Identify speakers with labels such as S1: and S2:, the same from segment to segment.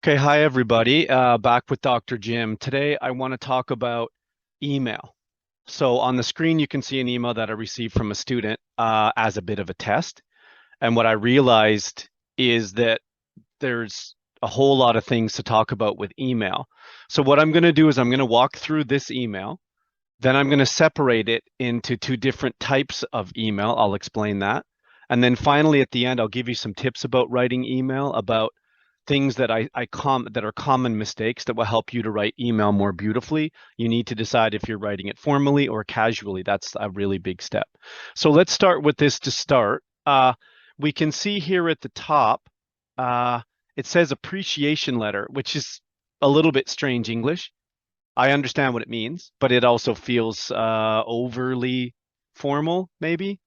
S1: Okay, hi everybody. Back with Dr. Jim. Today I want to talk about email. So on the screen you can see an email that I received from a student as a bit of a test. And what I realized is that there's a whole lot of things to talk about with email. So what I'm going to do is I'm going to walk through this email. Then I'm going to separate it into two different types of email. I'll explain that. And then finally at the end, I'll give you some tips about writing email, about things that that are common mistakes that will help you to write email more beautifully. You need to decide if you're writing it formally or casually. That's a really big step. So let's start with this to start. We can see here at the top, uh, it says appreciation letter, which is a little bit strange English. I understand what it means, but it also feels overly formal, maybe.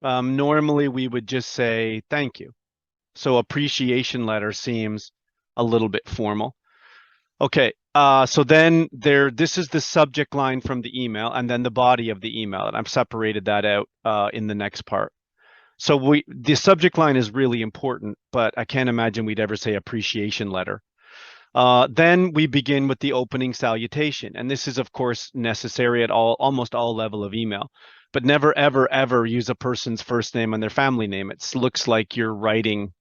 S1: Normally, we would just say thank you. So appreciation letter seems a little bit formal. Okay, so then this is the subject line from the email and then the body of the email, and I've separated that out in the next part. So the subject line is really important, but I can't imagine we'd ever say appreciation letter. Then we begin with the opening salutation, and this is of course necessary at almost all level of email, but never ever ever use a person's first name and their family name. It looks like you're writing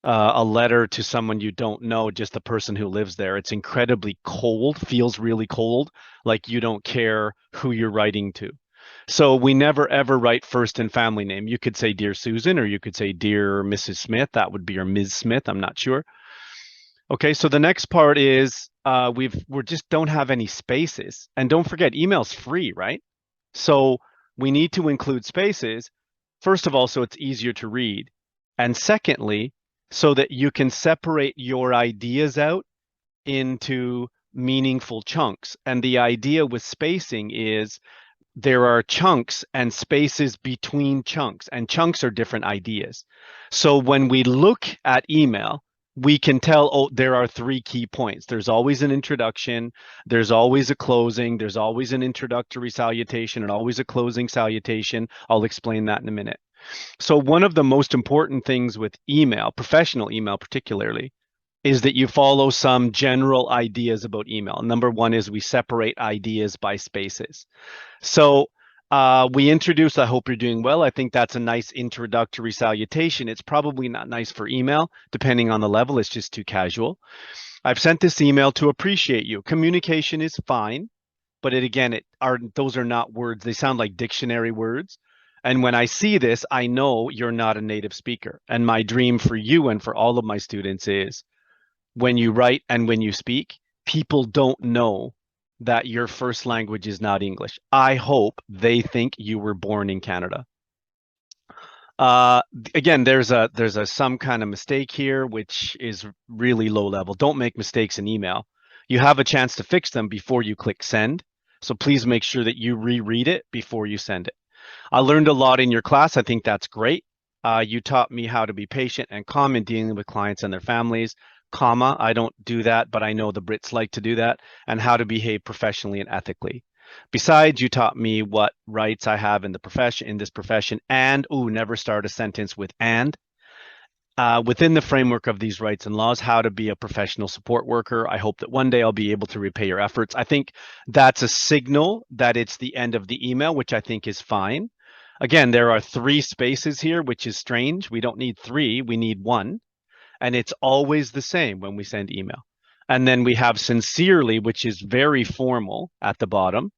S1: a letter to someone you don't know, just the person who lives there. It's incredibly cold, feels really cold, like you don't care who you're writing to. So we never ever write first and family name. You could say Dear Susan, or you could say Dear Mrs. Smith. That would be, or Ms. Smith. I'm not sure. Okay, so the next part is we just don't have any spaces. And don't forget, email's free, right? So we need to include spaces, first of all, so it's easier to read. And secondly, so that you can separate your ideas out into meaningful chunks. And the idea with spacing is there are chunks and spaces between chunks, and chunks are different ideas. So when we look at email, we can tell, oh, there are three key points. There's always an introduction, there's always a closing, there's always an introductory salutation, and always a closing salutation. I'll explain that in a minute. So one of the most important things with email, professional email particularly, is that you follow some general ideas about email. Number one is we separate ideas by spaces. So we introduced, I hope you're doing well. I think that's a nice introductory salutation. It's probably not nice for email, depending on the level. It's just too casual. I've sent this email to appreciate you. Communication is fine, but those are not words. They sound like dictionary words. And when I see this, I know you're not a native speaker. And my dream for you and for all of my students is when you write and when you speak, people don't know that your first language is not English. I hope they think you were born in Canada. Again, there's some kind of mistake here, which is really low level. Don't make mistakes in email. You have a chance to fix them before you click send. So please make sure that you reread it before you send it. I learned a lot in your class. I think that's great. You taught me how to be patient and calm in dealing with clients and their families, comma, I don't do that, but I know the Brits like to do that, and how to behave professionally and ethically. Besides, you taught me what rights I have in this profession, and never start a sentence with and. Within the framework of these rights and laws, how to be a professional support worker. I hope that one day I'll be able to repay your efforts. I think that's a signal that it's the end of the email, which I think is fine. Again, there are three spaces here, which is strange. We don't need three, we need one. And it's always the same when we send email. And then we have sincerely, which is very formal at the bottom.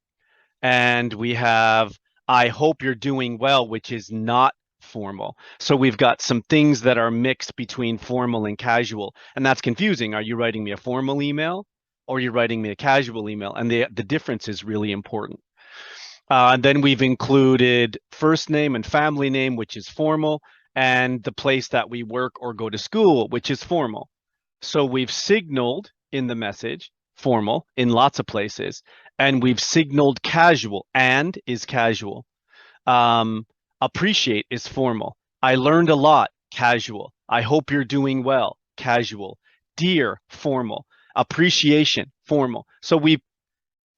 S1: And we have I hope you're doing well, which is not formal. So we've got some things that are mixed between formal and casual. And that's confusing. Are you writing me a formal email or are you writing me a casual email? And the difference is really important. And then we've included first name and family name, which is formal, and the place that we work or go to school, which is formal. So we've signaled in the message formal in lots of places, and we've signaled casual, and is casual. Appreciate is formal. I learned a lot, casual. I hope you're doing well, casual. Dear, formal. Appreciation, formal. So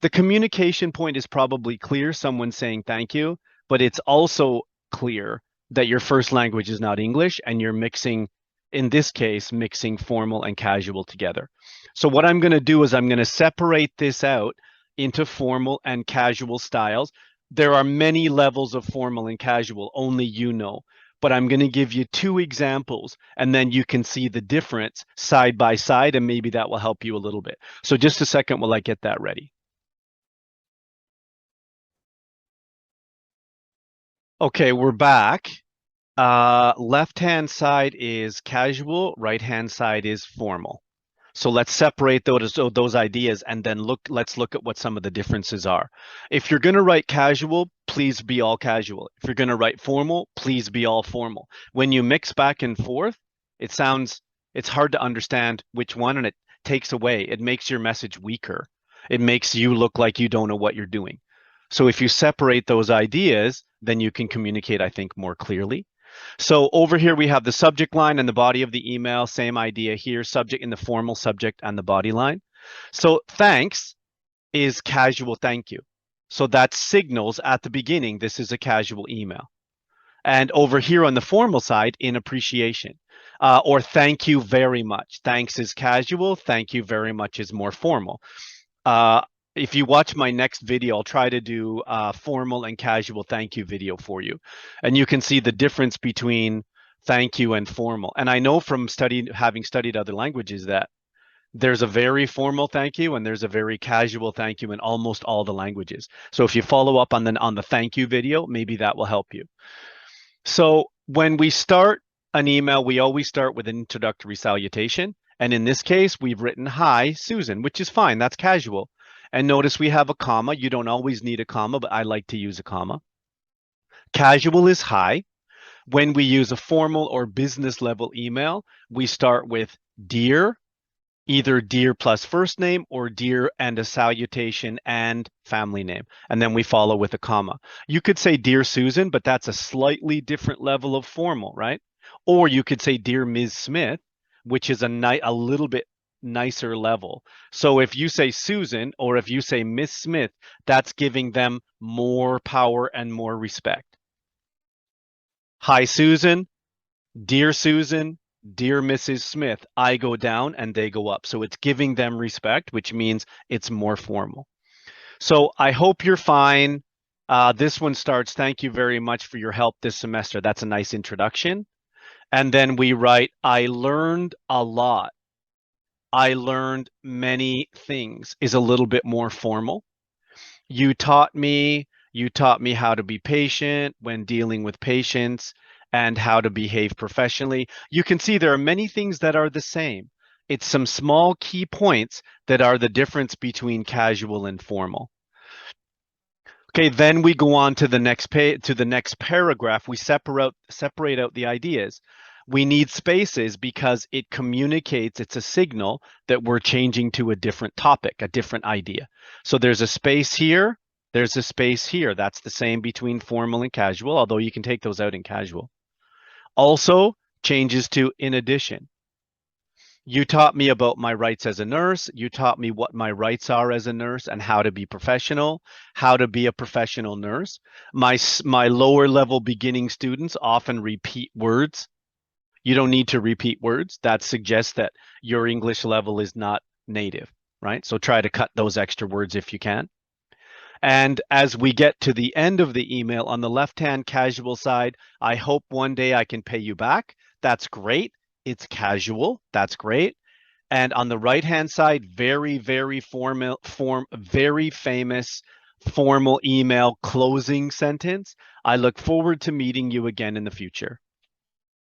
S1: the communication point is probably clear, someone saying thank you, but it's also clear that your first language is not English and you're mixing, in this case, mixing formal and casual together. So what I'm going to do is I'm going to separate this out into formal and casual styles. There are many levels of formal and casual, only you know. But I'm going to give you two examples and then you can see the difference side by side, and maybe that will help you a little bit. So just a second while I get that ready. Okay, we're back. Left-hand side is casual, right-hand side is formal. So let's separate those ideas and then let's look at what some of the differences are. If you're going to write casual, please be all casual. If you're going to write formal, please be all formal. When you mix back and forth, it's hard to understand which one, and it takes away. It makes your message weaker. It makes you look like you don't know what you're doing. So if you separate those ideas, then you can communicate, I think, more clearly. So over here, we have the subject line and the body of the email. Same idea here, subject in the formal, subject and the body line. So thanks is casual thank you. So that signals at the beginning, this is a casual email. And over here on the formal side, in appreciation, or thank you very much. Thanks is casual. Thank you very much is more formal. If you watch my next video, I'll try to do a formal and casual thank you video for you. And you can see the difference between thank you and formal. And I know from having studied other languages that there's a very formal thank you and there's a very casual thank you in almost all the languages. So if you follow up on the thank you video, maybe that will help you. So when we start an email, we always start with an introductory salutation. And in this case, we've written, hi, Susan, which is fine. That's casual. And notice we have a comma. You don't always need a comma, but I like to use a comma. Casual is hi. When we use a formal or business level email, we start with dear, either dear plus first name or dear and a salutation and family name. And then we follow with a comma. You could say dear Susan, but that's a slightly different level of formal, right? Or you could say dear Ms. Smith, which is a little bit nicer level. So if you say Susan or if you say Miss Smith, that's giving them more power and more respect. Hi, Susan, dear Susan, dear Mrs. Smith, I go down and they go up. So it's giving them respect, which means it's more formal. So I hope you're fine. This one starts, thank you very much for your help this semester. That's a nice introduction. And then we write, I learned a lot. I learned many things is a little bit more formal. You taught me how to be patient when dealing with patients and how to behave professionally. You can see there are many things that are the same. It's some small key points that are the difference between casual and formal. Okay, then we go on to the next paragraph. We separate out the ideas. We need spaces because it communicates, it's a signal that we're changing to a different topic, a different idea. So there's a space here, there's a space here. That's the same between formal and casual, although you can take those out in casual. Also changes to in addition. You taught me about my rights as a nurse. You taught me what my rights are as a nurse and how to be professional, how to be a professional nurse. My lower level beginning students often repeat words. You don't need to repeat words. That suggests that your English level is not native, right? So try to cut those extra words if you can. And as we get to the end of the email, on the left-hand casual side, I hope one day I can pay you back. That's great. It's casual. That's great. And on the right-hand side, very, very very famous formal email closing sentence. I look forward to meeting you again in the future.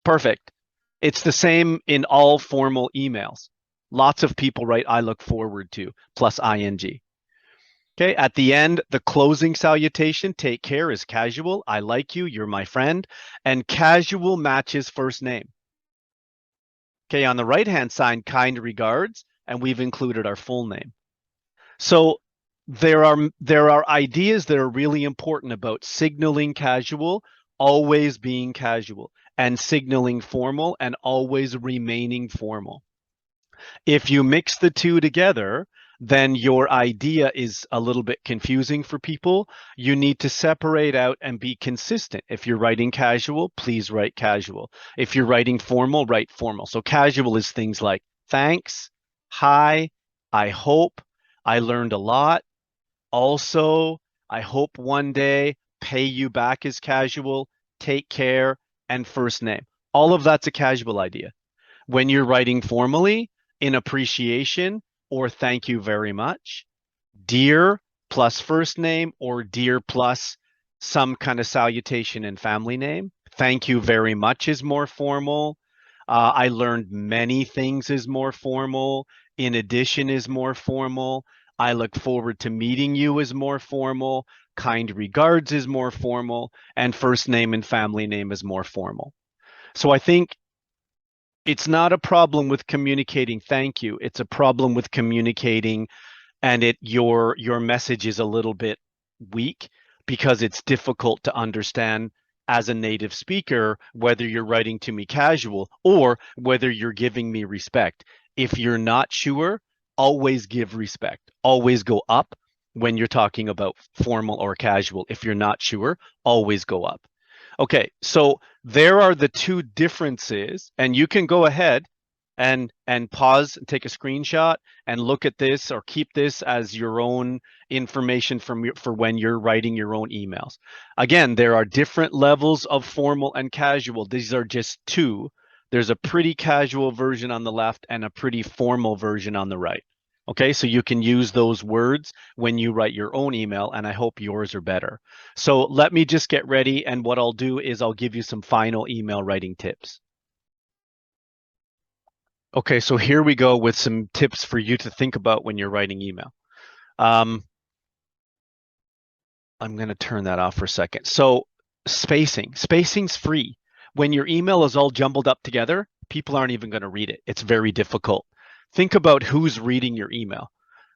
S1: Perfect. It's the same in all formal emails. Lots of people write, I look forward to, plus ing. Okay, at the end, the closing salutation, take care, is casual. I like you, you're my friend. And casual matches first name. Okay, on the right-hand side, kind regards, and we've included our full name. So there are ideas that are really important about signaling casual, always being casual, and signaling formal and always remaining formal. If you mix the two together, then your idea is a little bit confusing for people. You need to separate out and be consistent. If you're writing casual, please write casual. If you're writing formal, write formal. So casual is things like thanks, hi, I hope, I learned a lot. Also, I hope one day, pay you back is casual, take care, and first name. All of that's a casual idea. When you're writing formally, in appreciation or thank you very much, dear plus first name or dear plus some kind of salutation and family name. Thank you very much is more formal. I learned many things is more formal. In addition is more formal. I look forward to meeting you is more formal. Kind regards is more formal. And first name and family name is more formal. So I think it's not a problem with communicating thank you. It's a problem with communicating and your message is a little bit weak because it's difficult to understand as a native speaker whether you're writing to me casual or whether you're giving me respect. If you're not sure, always give respect. Always go up when you're talking about formal or casual. If you're not sure, always go up. Okay, so there are the two differences, and you can go ahead and pause and take a screenshot and look at this or keep this as your own information for when you're writing your own emails. Again, there are different levels of formal and casual. These are just two. There's a pretty casual version on the left and a pretty formal version on the right. Okay, so you can use those words when you write your own email, and I hope yours are better. So let me just get ready, and what I'll do is I'll give you some final email writing tips. Okay, so here we go with some tips for you to think about when you're writing email. I'm going to turn that off for a second. So spacing's free. When your email is all jumbled up together, people aren't even going to read it. It's very difficult. Think about who's reading your email.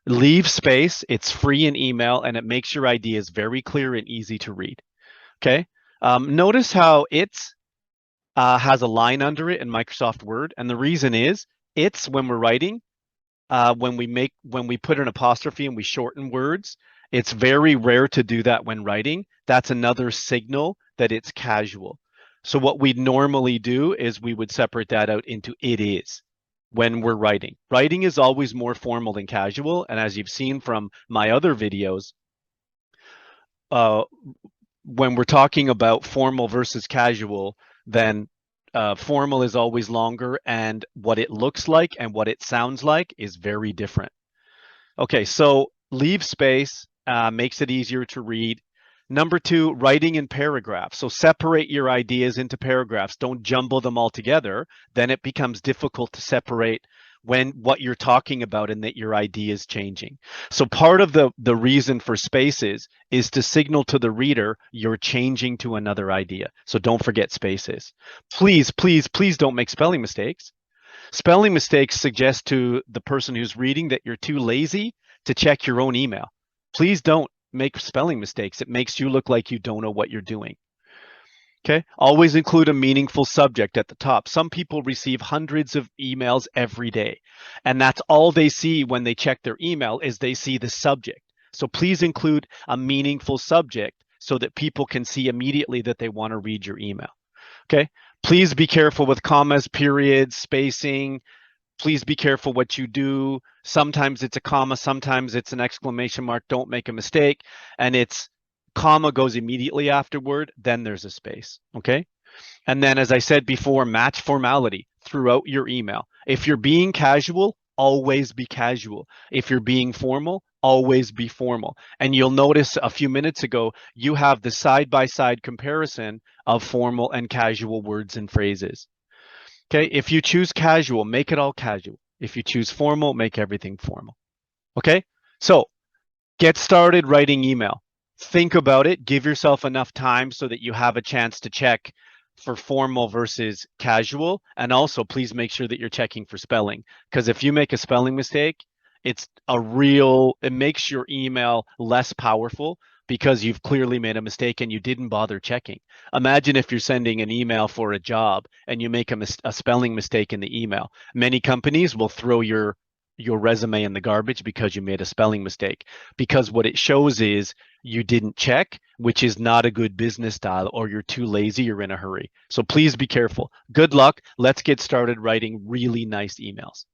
S1: Leave space. It's free in email, and it makes your ideas very clear and easy to read. Okay. Notice how it's has a line under it in Microsoft Word, and the reason is it's when we're writing, when we put an apostrophe and we shorten words, it's very rare to do that when writing. That's another signal that it's casual. So what we'd normally do is we would separate that out into it is when we're writing. Writing is always more formal than casual, and as you've seen from my other videos, when we're talking about formal versus casual, then formal is always longer, and what it looks like and what it sounds like is very different. Okay, so leave space, makes it easier to read. Number two, writing in paragraphs. So separate your ideas into paragraphs. Don't jumble them all together. Then it becomes difficult to separate what you're talking about and that your idea is changing. So part of the reason for spaces is to signal to the reader you're changing to another idea. So don't forget spaces. Please, please, please don't make spelling mistakes. Spelling mistakes suggest to the person who's reading that you're too lazy to check your own email. Please don't make spelling mistakes. It makes you look like you don't know what you're doing. Okay, always include a meaningful subject at the top. Some people receive hundreds of emails every day, and that's all they see when they check their email is they see the subject. So please include a meaningful subject so that people can see immediately that they want to read your email. Okay, please be careful with commas, periods, spacing. Please be careful what you do. Sometimes it's a comma, sometimes it's an exclamation mark. Don't make a mistake. And it's comma goes immediately afterward, then there's a space, okay? And then, as I said before, match formality throughout your email. If you're being casual, always be casual. If you're being formal, always be formal. And you'll notice a few minutes ago, you have the side-by-side comparison of formal and casual words and phrases. Okay, if you choose casual, make it all casual. If you choose formal, make everything formal. Okay, so get started writing email. Think about it. Give yourself enough time so that you have a chance to check for formal versus casual. And also, please make sure that you're checking for spelling. Because if you make a spelling mistake, it makes your email less powerful because you've clearly made a mistake and you didn't bother checking. Imagine if you're sending an email for a job and you make a spelling mistake in the email. Many companies will throw your your resume in the garbage because you made a spelling mistake. Because what it shows is you didn't check, which is not a good business style, or you're too lazy, you're in a hurry. So please be careful. Good luck. Let's get started writing really nice emails.